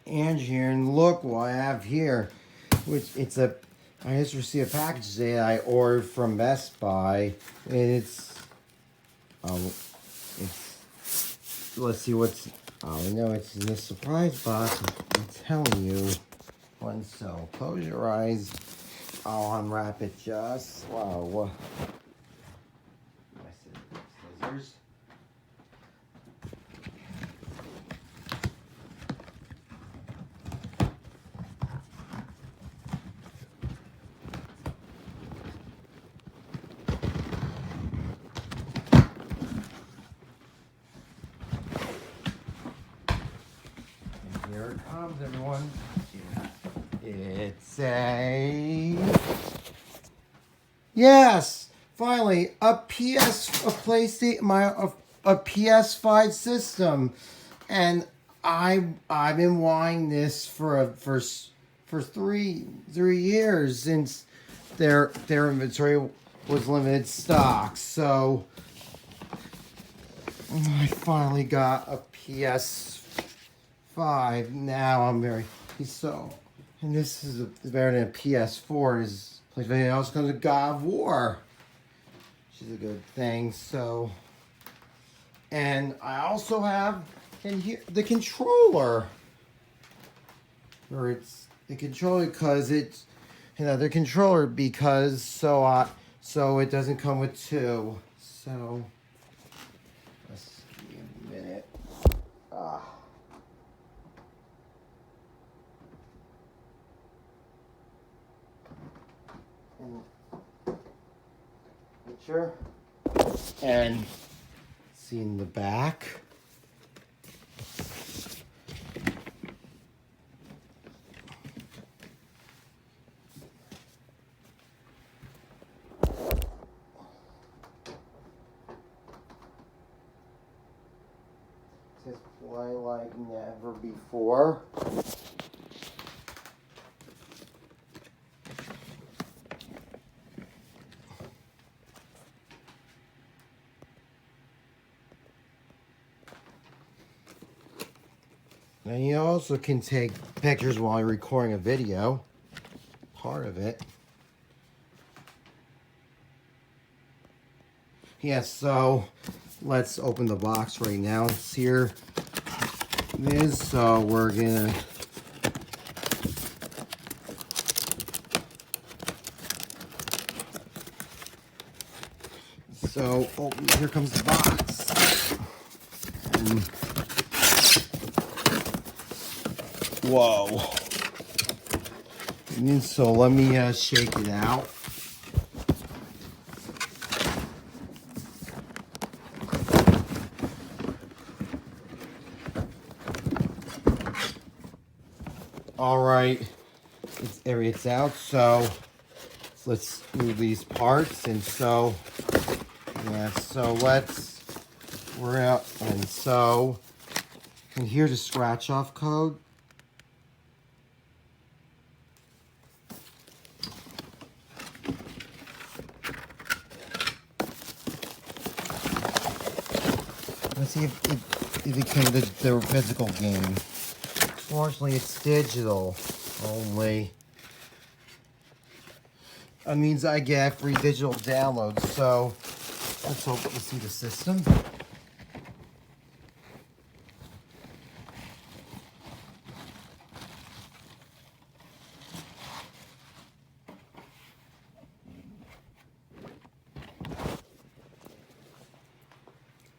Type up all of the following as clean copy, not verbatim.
And here, and look what I have here, which I just received a package that I ordered from Best Buy, and um, let's see what's, no, it's in the surprise box, I'm telling you. So, close your eyes, I'll unwrap it just, wow, scissors. Here it comes, everyone. It's yes, finally a PlayStation, a PS5 system, and I've been wanting this for three years since their inventory was limited stock. So I finally got a PS5. Now I'm very so, and this is better than a PS4. Is PlayStation else comes with God of War, which is a good thing. So, and I also have in here the controller, or it's the controller because it's the controller because so it doesn't come with two. So let's give me a minute. Ah. Picture and see in the back. It says play like never before. And you also can take pictures while you're recording a video. Part of it. Yeah, so let's open the box right now. It's here. It is, so we're gonna here comes the box. And, whoa. And so let me shake it out. All right, it's out. So let's move these parts, and so yeah, so we're out, and here's a scratch off code. Let's see if it came to the physical game. Fortunately, it's digital only. That means I get free digital downloads. So let's hope to see the system.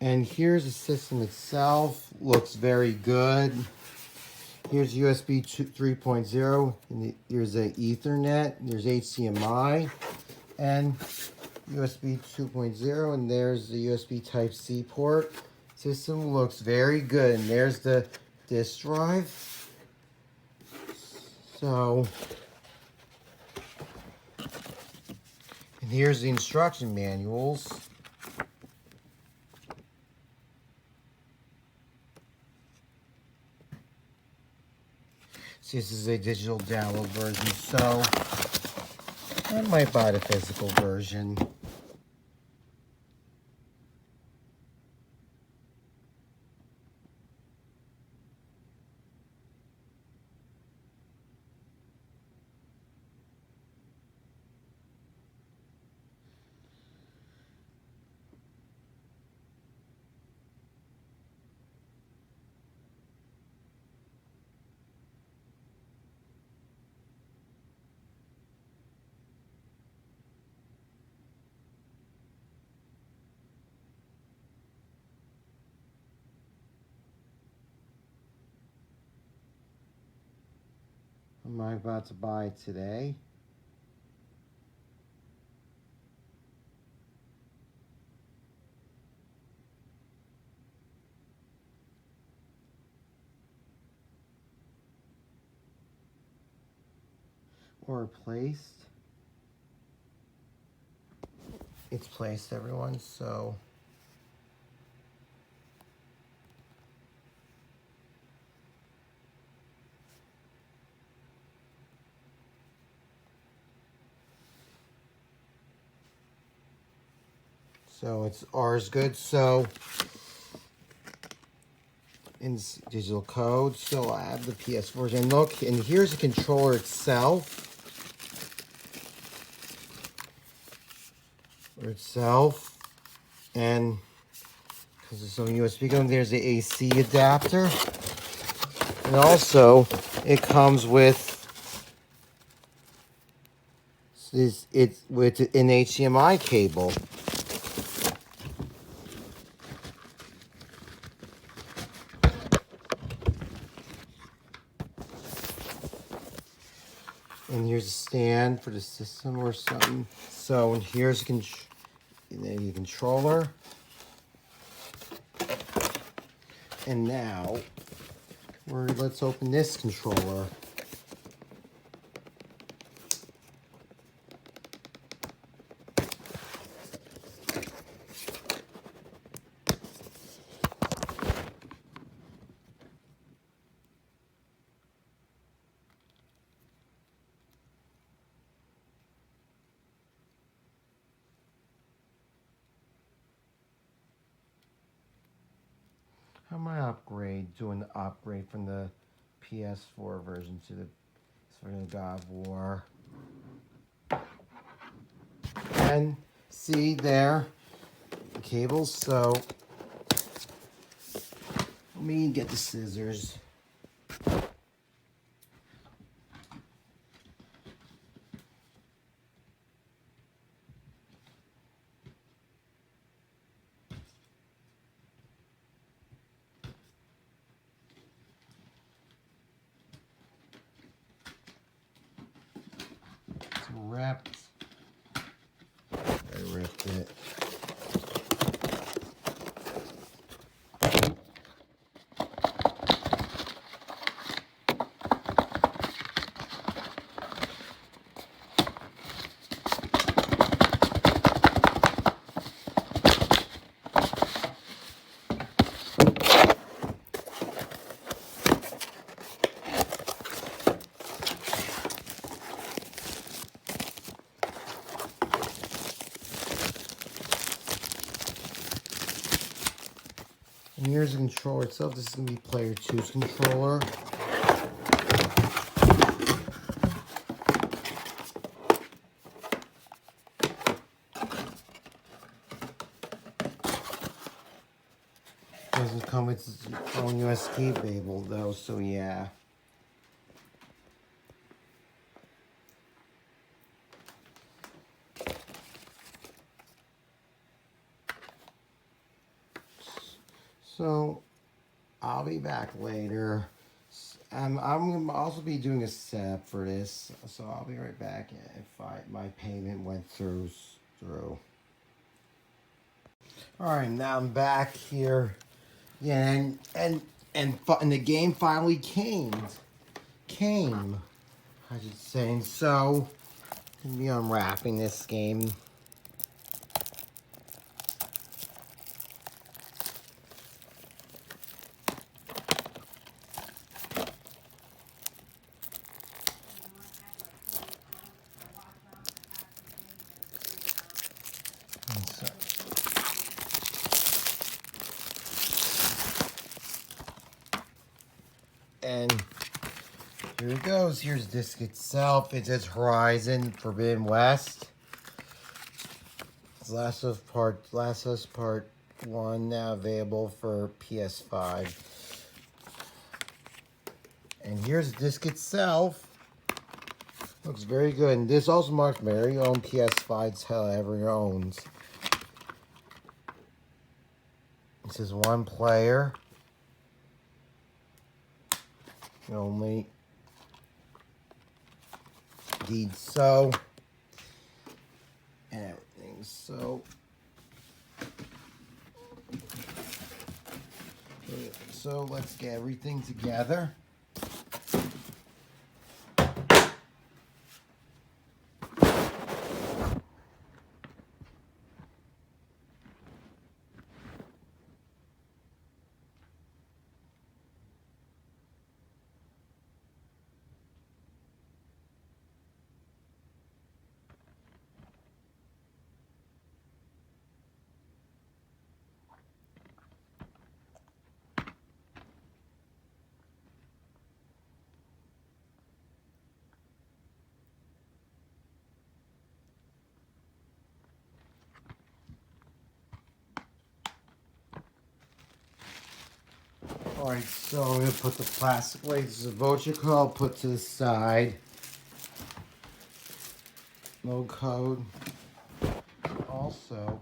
And here's the system itself. Looks very good. Here's USB 3.0, and here's a Ethernet, there's HDMI, and USB 2.0, and there's the USB Type-C port. System looks very good, and there's the disk drive. So, and here's the instruction manuals. This is a digital download version, so I might buy the physical version. am I about to buy today? Or replaced? It's placed, everyone, so it's ours good. So in digital code, so I have the PS4 and look, and here's the controller itself. And because it's on USB going, there's the AC adapter, and also it comes with with an HDMI cable. And here's a stand for the system or something. So, and here's the controller. And now, let's open this controller. How am I doing the upgrade from the PS4 version to the God of War? And see there, the cables. So let me get the scissors. It's wrapped. I ripped it. And here's the controller itself. This is going to be player 2's controller. Doesn't come with its own USB cable though, so yeah. So I'll be back later. I'm gonna also be doing a setup for this, so I'll be right back if my payment went through. All right, now I'm back here. Yeah, and the game finally came. I should say. And so I'm gonna be unwrapping this game. And here it goes. Here's the disc itself. It says Horizon Forbidden West. It's Last of Us Part 1 now available for PS5. And here's the disc itself. Looks very good. And this also marks my very own PS5 ever owns. It says one player only. indeed so. And everything. So let's get everything together. Alright, so I'm going to put the plastic plates of Vochico, I'll put to the side. No code. Also,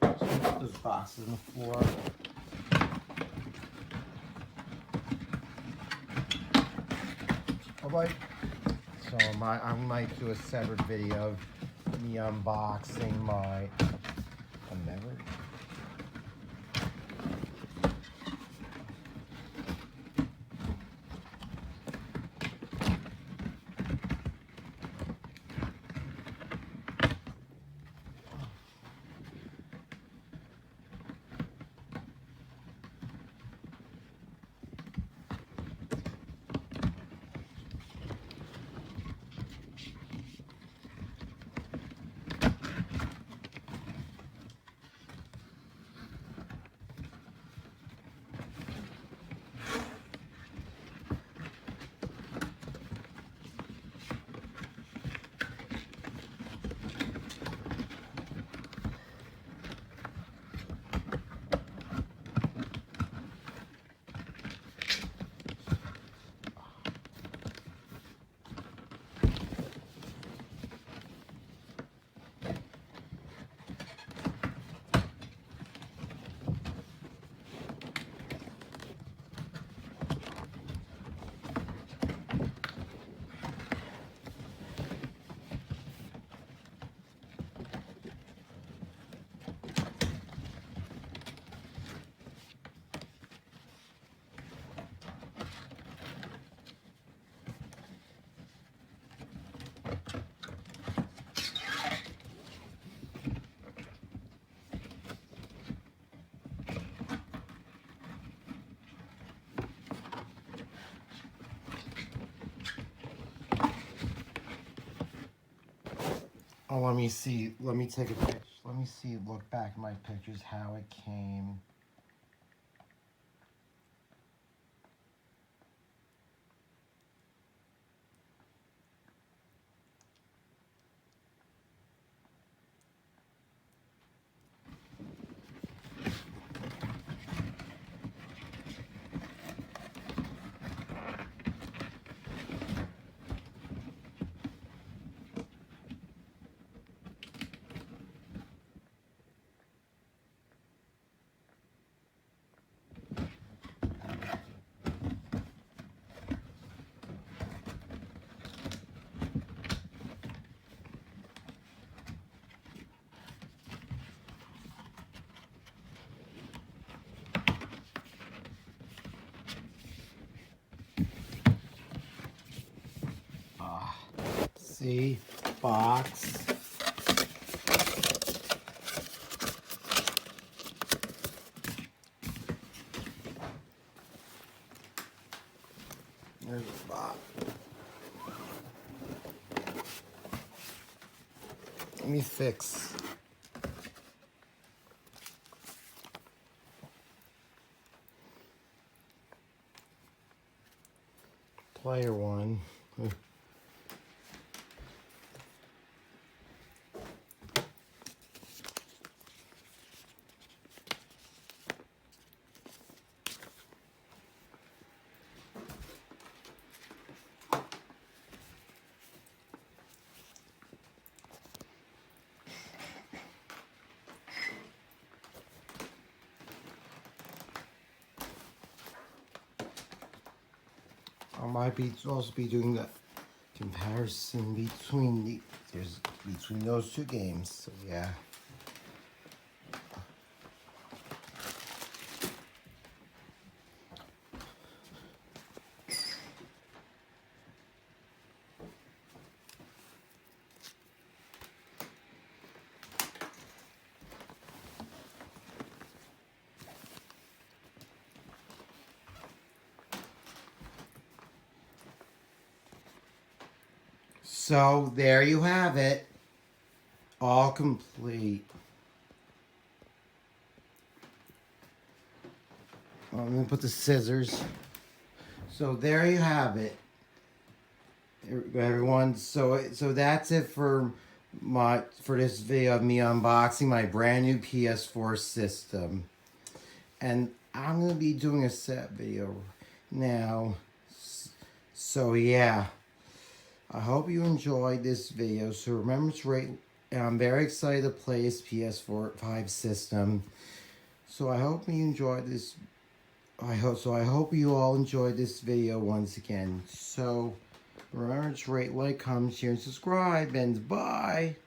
put those boxes on the floor. Alright, so I might do a separate video of me unboxing my memory. Oh, let me see. Let me take a picture. Let me see. Look back at my pictures, how it came. See, box. There's a box. Let me fix. Player one. I might be also be doing the comparison between those two games. So yeah. So there you have it. All complete. I'm gonna put the scissors. So there you have it, everyone. So that's it for this video of me unboxing my brand new PS4 system, and I'm gonna be doing a set video now. So yeah, I hope you enjoyed this video. So remember to rate. I'm very excited to play this PS4 5 system. So I hope you enjoyed this. I hope you all enjoyed this video once again. So remember to rate, like, comment, share, and subscribe, and bye.